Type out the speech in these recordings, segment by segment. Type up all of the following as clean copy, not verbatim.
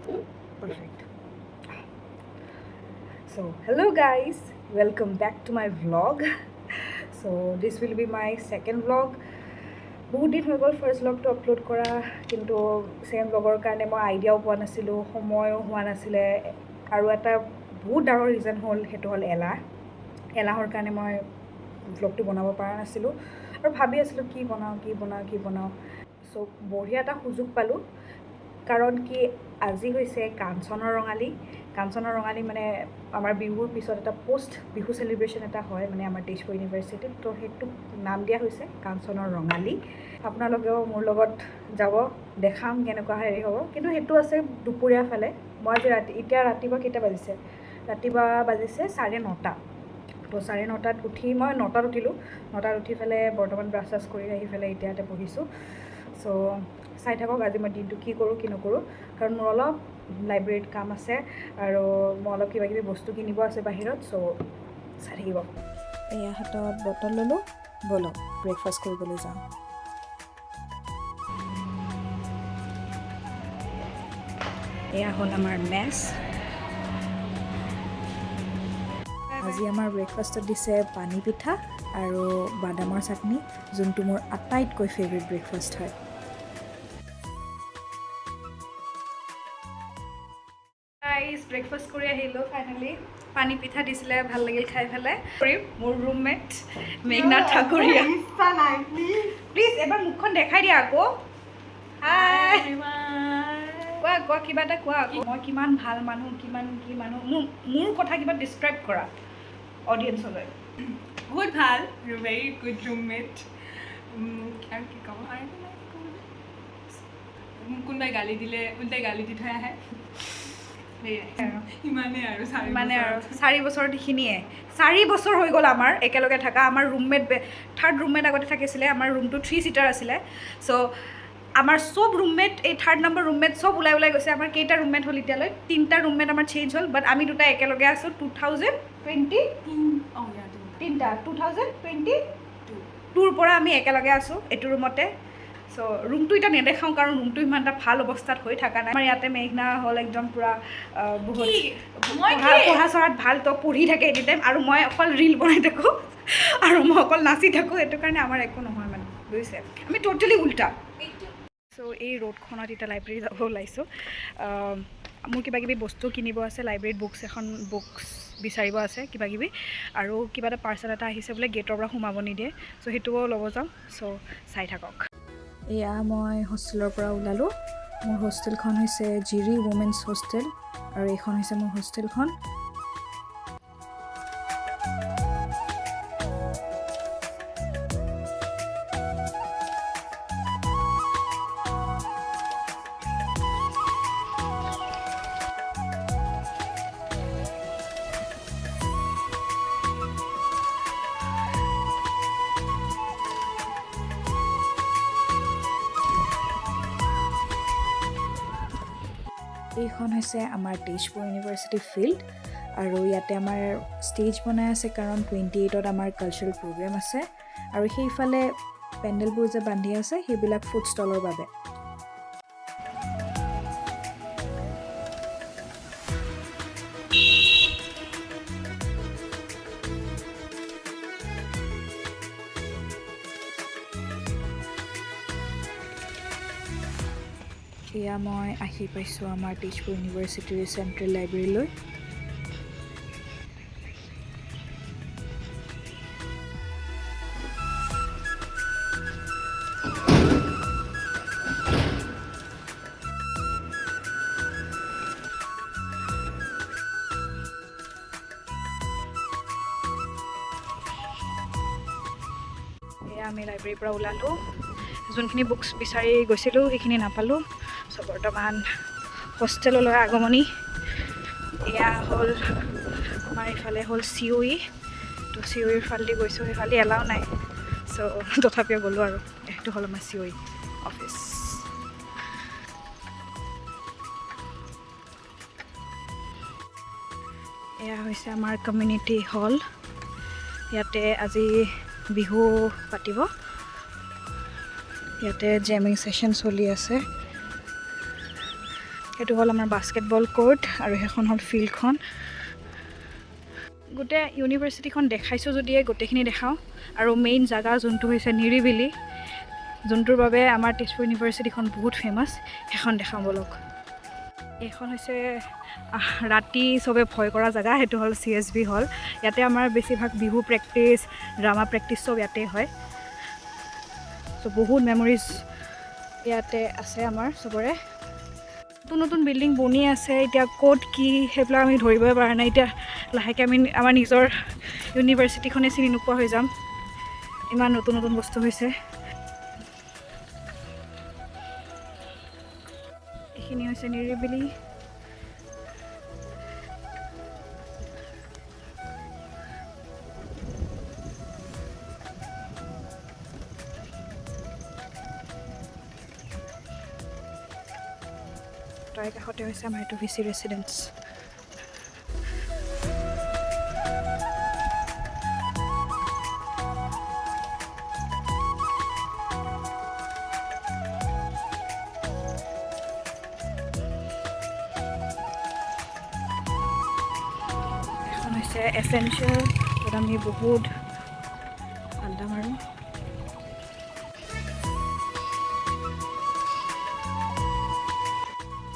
Perfect. So, hello guys, welcome back to my vlog. So, this will be my second vlog. বহুত দিন হৈ গ'ল first ভ্লগটো upload কৰা, কিন্তু ছেকেণ্ড ভ্লগৰ কাৰণে মই আইডিয়াও পোৱা নাছিলোঁ, সময়ো হোৱা নাছিলে, আৰু এটা বহুত ডাঙৰ ৰিজন হ'ল সেইটো হ'ল এলাহৰ কাৰণে মই ভ্লগটো বনাব পৰা নাছিলোঁ আৰু ভাবি আছিলোঁ কি বনাওঁ। চ' বঢ়িয়া এটা সুযোগ পালোঁ, কাৰণ কি আজি হৈছে কাঞ্চনৰ ৰঙালী মানে আমাৰ বিহুৰ পিছত এটা পষ্ট বিহু চেলিব্ৰেশ্যন এটা হয় মানে আমাৰ তেজপুৰ ইউনিভাৰ্চিটিত, তো সেইটোক নাম দিয়া হৈছে কাঞ্চনৰ ৰঙালী। আপোনালোকেও মোৰ লগত যাব, দেখাম কেনেকুৱা হেৰি হ'ব, কিন্তু সেইটো আছে দুপৰীয়া ফালে। মই আজি এতিয়া ৰাতিপুৱা কেইটা বাজিছে? ৰাতিপুৱা বাজিছে 9:30। তো 9:30 উঠি মই 9টাত উঠিলোঁ। 9টাত উঠি পেলাই বৰ্তমান ব্ৰাছ চাছ কৰি আহি পেলাই এতিয়া ইয়াতে বহিছোঁ। চ' চাই থাকক আজি মই দিনটো কি কৰোঁ কি নকৰোঁ, কাৰণ মোৰ অলপ লাইব্ৰেৰীত কাম আছে আৰু মই অলপ কিবাকিবি বস্তু কিনিব আছে বাহিৰত। চ' চাই থাকিব। এয়া হাতত বটল ল'লোঁ, ব'লক ব্ৰেকফাষ্ট কৰিবলৈ যাওঁ। এয়া হ'ল আমাৰ মেছ। আজি আমাৰ ব্ৰেকফাষ্টত দিছে পানী পিঠা আৰু বাদামৰ চাটনি, যোনটো মোৰ আটাইতকৈ ফেভৰেট ব্ৰেকফাষ্ট হয়। ব্ৰেকফাষ্ট কৰি আহিলোঁ ফাইনেলি। পানী পিঠা দিছিলে, ভাল লাগিল খাই পেলাই। মোৰ ৰুমমেট মেঘনা ঠাকুৰীয়া, প্লিজ এবাৰ মুখখন দেখাই দিয়া আকৌ। হাই, কোৱা কিবা এটা কোৱা আকৌ। মই কিমান ভাল মানুহ, কিমান কি মানুহ, মোৰ কথা কিবা ডিছক্ৰাইব কৰা অডিয়েঞ্চলৈ। বহুত ভাল, ভেৰি গুড ৰুমমেট। আৰু কি ক'ম, মোক কোনোবাই গালি দিলে ওলটাই গালি দি থৈ আহে, ইমানেই আৰু 4 বছৰত এইখিনিয়ে। 4 বছৰ হৈ গ'ল আমাৰ একেলগে থকা। আমাৰ ৰুমমেট থাৰ্ড ৰুমমেট আগতে থাকিছিলে। আমাৰ ৰুমটো 3 ছিটাৰ আছিলে। চ' আমাৰ চব ৰুমমেট, এই 3rd নম্বৰ ৰুমমেট চব ওলাই গৈছে। আমাৰ কেইটা ৰুমমেট হ'ল এতিয়ালৈ? 3টা ৰুমমেট আমাৰ চেঞ্জ হ'ল, বাট আমি দুটা একেলগে আছোঁ। 2022ৰ পৰা আমি একেলগে আছোঁ এইটো ৰুমতে। চ' ৰুমটো এতিয়া নেদেখাওঁ, কাৰণ ৰুমটো ইমান এটা ভাল অৱস্থাত হৈ থকা নাই। আমাৰ ইয়াতে মেঘনা হ'ল একদম পূৰা বহুত পঢ়া চঢ়াত ভাল, তো পঢ়ি থাকে এনি টাইম, আৰু মই অকল ৰীল বনাই থাকোঁ আৰু মই অকল নাচি থাকোঁ। সেইটো কাৰণে আমাৰ একো নহয় মানে, বুজিছে? আমি ট'টেলি উল্টা। চ' এই ৰ'দখনত এতিয়া লাইব্ৰেৰী যাব ওলাইছোঁ। মোৰ কিবাকিবি বস্তু কিনিব আছে, লাইব্ৰেৰীত বুকছ বিচাৰিব আছে কিবাকিবি, আৰু কিবা এটা পাৰ্চেল এটা আহিছে বোলে, গেটৰ পৰা সোমাব নিদিয়ে। চ' সেইটোও ল'ব যাওঁ। চ' চাই থাকক। এয়া মই হোষ্টেলৰ পৰা ওলালোঁ। মোৰ হোষ্টেলখন হৈছে জিৰি ৱমেন্স হোষ্টেল, আৰু এইখন হৈছে মোৰ হোষ্টেলখন। এইখন হৈছে আমাৰ তেজপুৰ ইউনিভাৰ্চিটি ফিল্ড, আৰু ইয়াতে আমাৰ ষ্টেজ বনাই আছে, কাৰণ 28ত আমাৰ কালচাৰেল প্ৰগ্ৰেম আছে। আৰু সেইফালে পেণ্ডেলবোৰ যে বান্ধি আছে, সেইবিলাক ফুড ষ্টলৰ বাবে। এয়া মই আহি পাইছোঁ আমাৰ তেজপুৰ ইউনিভাৰ্চিটিৰ চেণ্ট্ৰেল লাইব্ৰেৰীলৈ। এয়া আমি লাইব্ৰেৰীৰ পৰা ওলালোঁ। যোনখিনি বুকছ বিচাৰি গৈছিলোঁ সেইখিনি নাপালোঁ। চ' বৰ্তমান হোষ্টেললৈ আগমনি। এয়া হ'ল আমাৰ ইফালে হ'ল COE, তো COEৰ ফালেদি গৈছোঁ। সেইফালে এলাও নাই, চ' তথাপিও গ'লোঁ আৰু। এইটো হ'ল আমাৰ COE অফিচ। এয়া হৈছে আমাৰ কমিউনিটি হল। ইয়াতে আজি বিহু পাতিব। ইয়াতে জেমিং সেশন চলি আছে। সেইটো হ'ল আমাৰ বাস্কেটবল কোৰ্ট আৰু সেইখন হ'ল ফিল্ডখন গোটেই ইউনিভাৰ্চিটিখন দেখাইছোঁ যদিয়ে গোটেইখিনি দেখাওঁ আৰু মেইন জেগা যোনটো হৈছে নিৰিবিলি যোনটোৰ বাবে আমাৰ তেজপুৰ ইউনিভাৰ্চিটিখন বহুত ফেমাছ সেইখন দেখাওঁ বলক এইখন হৈছে ৰাতি চবে ভয় কৰা জেগা সেইটো হ'ল CSB হল ইয়াতে আমাৰ বেছিভাগ বিহু প্ৰেক্টিছ ড্ৰামা প্ৰেক্টিছ চব ইয়াতে হয় চ' বহুত মেমৰিজ ইয়াতে আছে আমাৰ চবৰে নতুন নতুন বিল্ডিং বনি আছে এতিয়া ক'ত কি সেইবিলাক আমি ধৰিবই পৰা নাই এতিয়া লাহেকৈ আমি আমাৰ নিজৰ ইউনিভাৰ্চিটিখনে চিনি নোপোৱা হৈ যাম ইমান নতুন নতুন বস্তু হৈছে এইখিনি হৈছে নিৰিবিলি তাৰ কাষতে হৈছে আমাৰ এইটো VC ৰেচিডেঞ্চ এখন হৈছে এচেঞ্চিয়েল য'ত আমি বহুত আড্ডা মাৰোঁ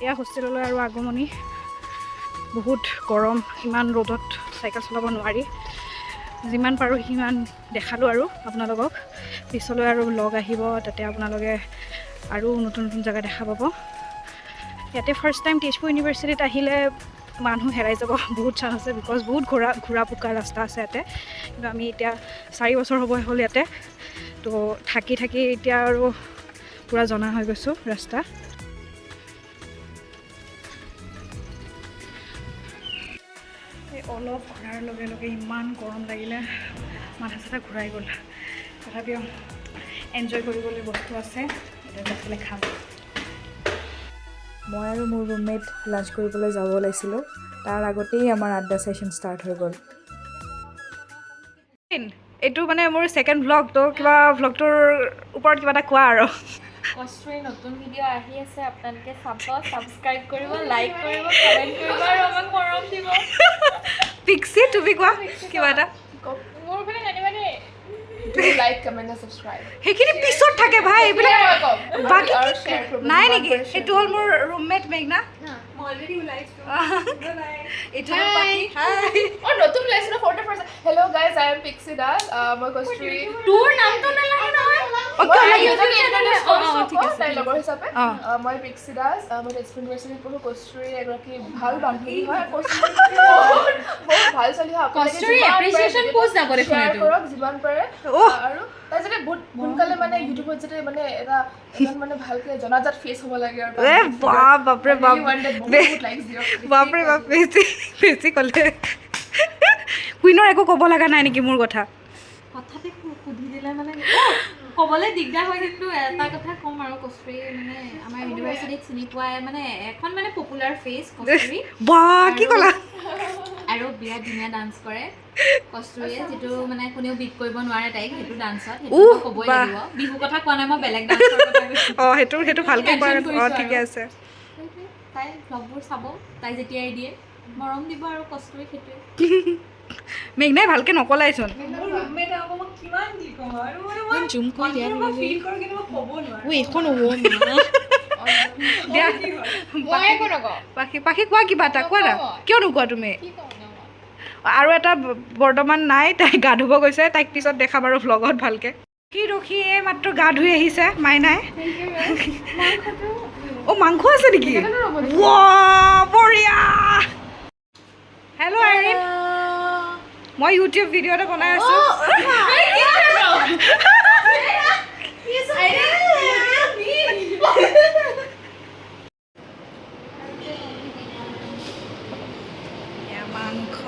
এয়া হোষ্টেললৈ আৰু আগমনি বহুত গৰম ইমান ৰ'দত চাইকেল চলাব নোৱাৰি যিমান পাৰোঁ সিমান দেখালোঁ আৰু আপোনালোকক পিছলৈ আৰু লগ আহিব তাতে আপোনালোকে আৰু নতুন নতুন জেগা দেখা পাব ইয়াতে ফাৰ্ষ্ট টাইম তেজপুৰ ইউনিভাৰ্চিটিত আহিলে মানুহ হেৰাই যাব বহুত চান্স আছে বিকজ বহুত ঘূৰা পোকা ৰাস্তা আছে ইয়াতে কিন্তু আমি এতিয়া 4 বছৰ হ'ব হ'ল ইয়াতে তো থাকি থাকি এতিয়া আৰু পূৰা জনা হৈ গৈছোঁ ৰাস্তা অলপ ঘূৰাৰ লগে লগে ইমান গৰম লাগিলে মাথা চাথা ঘূৰাই গ'ল তথাপিও এনজয় কৰিবলৈ বস্তু আছে এতিয়া যাবলৈ খাম মই আৰু মোৰ ৰুমমেট লাঞ্চ কৰিবলৈ যাব ওলাইছিলোঁ তাৰ আগতেই আমাৰ আড্ডা ছেশ্যন ষ্টাৰ্ট হৈ গ'ল এইটো মানে মোৰ ছেকেণ্ড ভ্লগ তো কিবা ভ্লগটোৰ ওপৰত কিবা এটা কোৱা আৰু কষ্টুৰীৰ নতুন ভিডিঅ' আহি আছে আপোনালোকে চাব ছাবস্ক্ৰাইব কৰিব লাইক কৰিব কমেণ্ট কৰিব আৰু আমাক মৰম দিব পিক্সি তুমি কোৱা কিবা এটা মোৰ ফালে জানিবা দেই লাইক কমেণ্ট আৰু ছাবস্ক্ৰাইব সেইখিনি পিছত থাকে ভাই এইবিলাক বাকী আৰু শ্বেয়াৰ কৰিব নাই নেকি এইটো হ'ল মোৰ ৰুমমেট মেঘনা মই অলৰেডি ওলাইছোঁ এইটো হ'ল পাখি হাই আৰু নতুন ওলাইছে ন photo first hello' guys I am Pixie Das মই কষ্টুৰী তোৰ নামটো নালাগে নহয় তাইৰ লগৰ হিচাপে অঁ। মই পিক্সি দাস মই তেজপুৰ ইউনিভাৰ্চিটিত পঢ়োঁ কষ্টুৰীৰ এগৰাকী ভাল বান্ধৱী হয় কষ্টুৰী বহুত ভাল ছোৱালী হয় কষ্টুৰী এপ্ৰিচিয়েশ্যন পোষ্ট যাব দেখোন শ্বেয়াৰ এইটো কৰক যিমান পাৰে অহ। আৰু তাই যাতে বহুত সোনকালে মানে ইউটিউবত যাতে মানে এটা এজন মানে ভালকে জনাজাত ফেচ হ'ব লাগে আৰু এ বাপ বাপৰে বাপ বহুত লাইকছ দিয়ক বাপৰে বাপ বেছি বেছি ক'লে কুইনৰ একো ক'ব লগা নাই নেকি মোৰ কথা হঠাতে সুধি দিলে মানে ক'বলৈ দিগদাৰ হয় কিন্তু এটা কথা ক'ম আৰু কষ্টুৰী মানে আমাৰ ইউনিভাৰ্চিটিত চিনি পোৱা মানে এখন মানে পপুলাৰ ফেচ কষ্টুৰী বা কি ক'লা আৰু বিৰাট ধুনীয়া ডান্স কৰে কষ্টুৰীয়ে যিটো মানে কোনেও বিট কৰিব নোৱাৰে তাইক সেইটো ডান্সত সেইটো ক'বই বাহ। লাগিব বিহু কথা কোৱা নাই মই বেলেগ ডান্সৰ কথা কৈছোঁ অঁ সেইটো ভালকৈ কোৱা Mention কৰিছোঁ অঁ ঠিকে আছে সেইটোৱে, তাই ভ্লগবোৰ চাব তাই যেতিয়াই দিয়ে মৰম দিব আৰু কষ্টুৰী সেইটোৱে মেঘনাই ভালকৈ নকলাইচোন মোৰ ৰুমমেট আকৌ মই কিমান কি ক'ম আৰু মানে মই জুম কৰি দিয়া মই ফিল কৰোঁ কিন্তু মই ক'ব নোৱাৰোঁ এইখন দিয়া মই একো নকওঁ পাখি কোৱা কিবা এটা কোৱা না কিয় নোকোৱা তুমি আৰু এটা বৰ্তমান নাই তাই গা ধুব গৈছে তাইক পিছত দেখাম আৰু ভ্লগত ভালকৈ ৰখি এই মাত্ৰ গা ধুই আহিছে মাইনাই অঁ মাংস আছে নেকি ৱা বঢ়িয়া হেল্ল' আইৰিন মই ইউটিউব ভিডিঅ' এটা বনাই আছোঁ এয়া মাংস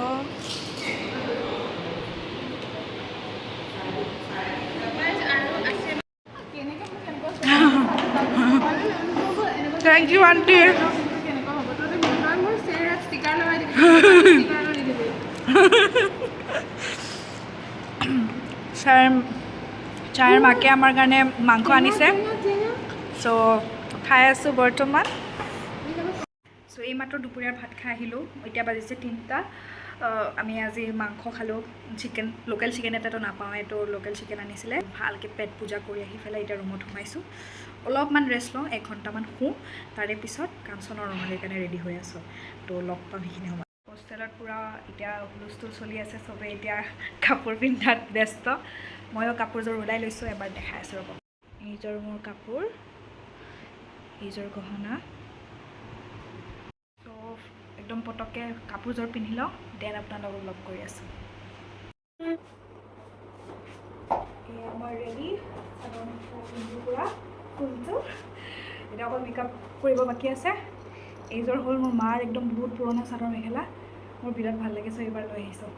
থেংক ইউ আণ্টি ছাৰ মাকে আমাৰ কাৰণে মাংস আনিছে চ' খাই আছোঁ বৰ্তমান চ' এইমাত্ৰ দুপৰীয়াৰ ভাত খাই আহিলোঁ এতিয়া বাজিছে 3টা আমি আজি মাংস খালোঁ চিকেন লোকেল চিকেন এটাতো নাপাওঁৱে তো লোকেল চিকেন আনিছিলে ভালকৈ পেট পূজা কৰি আহি পেলাই এতিয়া ৰুমত সোমাইছোঁ অলপমান ৰেষ্ট লওঁ 1 ঘণ্টামান শুওঁ তাৰে পিছত কাঞ্চনৰ ৰঙালীৰ কাৰণে ৰেডি হৈ আছোঁ তো লগ পাম সেইখিনি সময় হোষ্টেলত পূৰা এতিয়া হুলস্থুল চলি আছে চবেই এতিয়া কাপোৰ পিন্ধাত ব্যস্ত ময়ো কাপোৰযোৰ ওলাই লৈছোঁ এবাৰ দেখাই আছোঁ ৰ'ব এইযোৰ মোৰ কাপোৰ এইযোৰ গহনা তো একদম পটককৈ কাপোৰযোৰ পিন্ধি লওঁ দেন আপোনাৰ লগত লগ কৰি আছোঁ এয়া মই ৰেডি পূৰা ফুলটো এতিয়া অকল মেকআপ কৰিব বাকী আছে এইযোৰ হ'ল মোৰ মাৰ একদম বহুত পুৰণা চাদৰ মেখেলা মোৰ বিৰাট ভাল লাগিছে এইবাৰ লৈ আহিছোঁ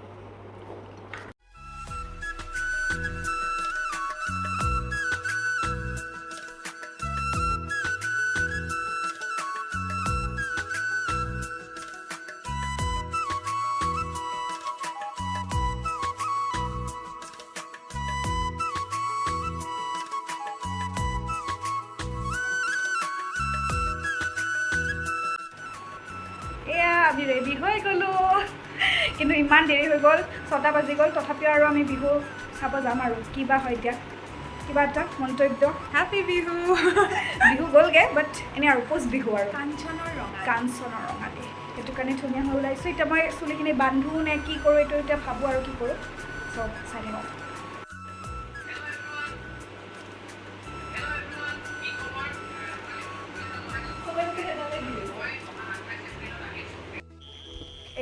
এয়া আমি ৰেডি হৈ গ'লোঁ কিন্তু ইমান দেৰি হৈ গ'ল 6টা বাজি গ'ল তথাপিও আৰু আমি বিহু চাব যাম আৰু কিবা হয় এতিয়া কিবা এটা মন্তব্য হেপী বিহু বিহু গ'লগৈ বাট এনেই আৰু পোষ্ট বিহু আৰু কাঞ্চনৰ ৰঙালী সেইটো কাৰণে ধুনীয়া হৈ ওলাইছোঁ এতিয়া মই চুলিখিনি বান্ধো নে কি কৰোঁ এইটো এতিয়া ভাবোঁ আৰু কি কৰোঁ চব চাই থাকক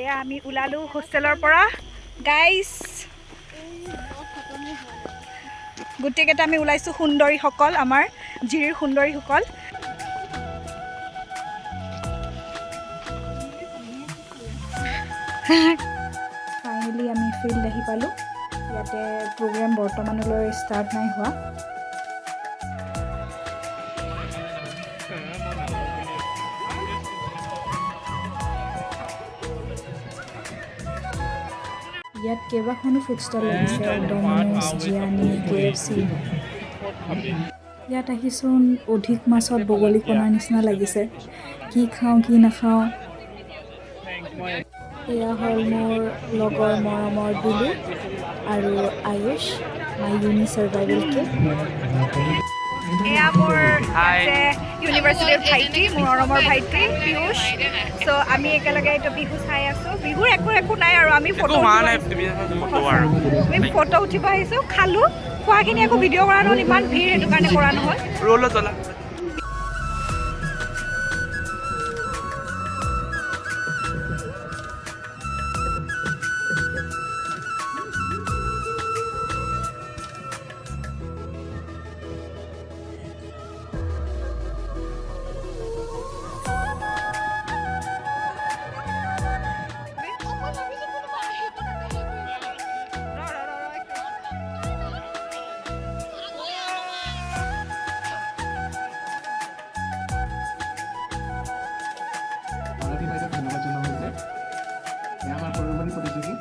এয়া আমি ওলালোঁ হোষ্টেলৰ পৰা গাইজ গোটেইকেইটা আমি ওলাইছোঁ সুন্দৰীসকল আমাৰ জিৰিৰ সুন্দৰীসকল ফাইনেলি আমি ফিল্ড আহি পালোঁ ইয়াতে প্ৰগ্ৰেম বৰ্তমানলৈ ষ্টাৰ্ট নাই হোৱা ইয়াত কেইবাখনো ফুড ষ্টল লাগিছে ডমিন'জ জিয়ানি KFC ইয়াত আহিচোন অধিক মাছত বগলী কণাৰ নিচিনা লাগিছে কি খাওঁ কি নাখাওঁ এয়া হ'ল মোৰ লগৰ মৰমৰ দুলু আৰু আয়ুষ মাই ইউনি চাৰ্ভাইভেল কেক এয়া মোৰ ইউনিভাৰ্চিটিৰ ভাইটি মোৰ মৰমৰ ভাইটি পিয়ুষ চ' আমি একেলগে এইটো বিহু চাই আছোঁ বিহুৰ একো নাই আৰু আমি ফটো উঠিব আহিছোঁ খালোঁ খোৱাখিনি একো ভিডিঅ' কৰা নহ'ল ইমান ভিৰ সেইটো কাৰণে কৰা নহ'ল ধন্যবাদ জনোৱা হৈছে এয়া আমাৰ সৰুবাৰী প্ৰতিযোগী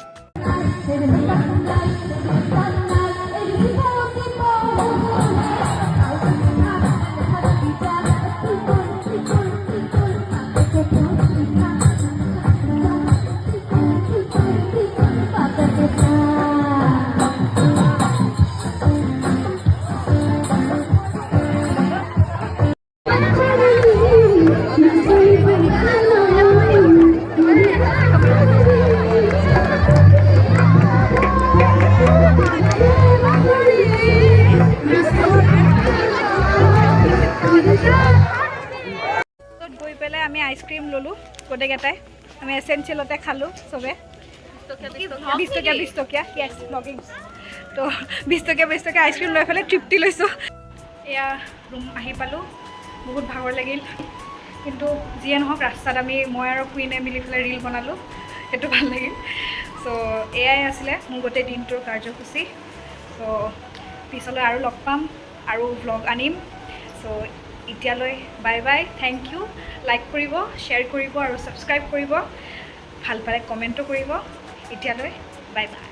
গৈ পেলাই আমি আইচক্ৰীম ল'লোঁ গোটেইকেইটাই আমি এচেঞ্চিয়েলতে খালোঁ চবে 20 টকীয়া য়েছ ব্লগিং তো 20 টকীয়া আইচক্ৰীম লৈ পেলাই তৃপ্তি লৈছোঁ এয়া ৰুম আহি পালোঁ বহুত ভাগৰ লাগিল কিন্তু যিয়ে নহওক ৰাস্তাত মই আৰু কুইনে মিলি পেলাই ৰীল বনালোঁ সেইটো ভাল লাগিল চ' এয়াই আছিলে মোৰ গোটেই দিনটোৰ কাৰ্যসূচী চ' পিছলৈ আৰু লগ পাম আৰু ভ্লগ আনিম চ' এতিয়ালৈ bye bye thank you like কৰিব শ্বেয়াৰ কৰিব আৰু ছাবস্ক্ৰাইব কৰিব ভাল পালে কমেণ্টো কৰিব এতিয়ালৈ বাই বাই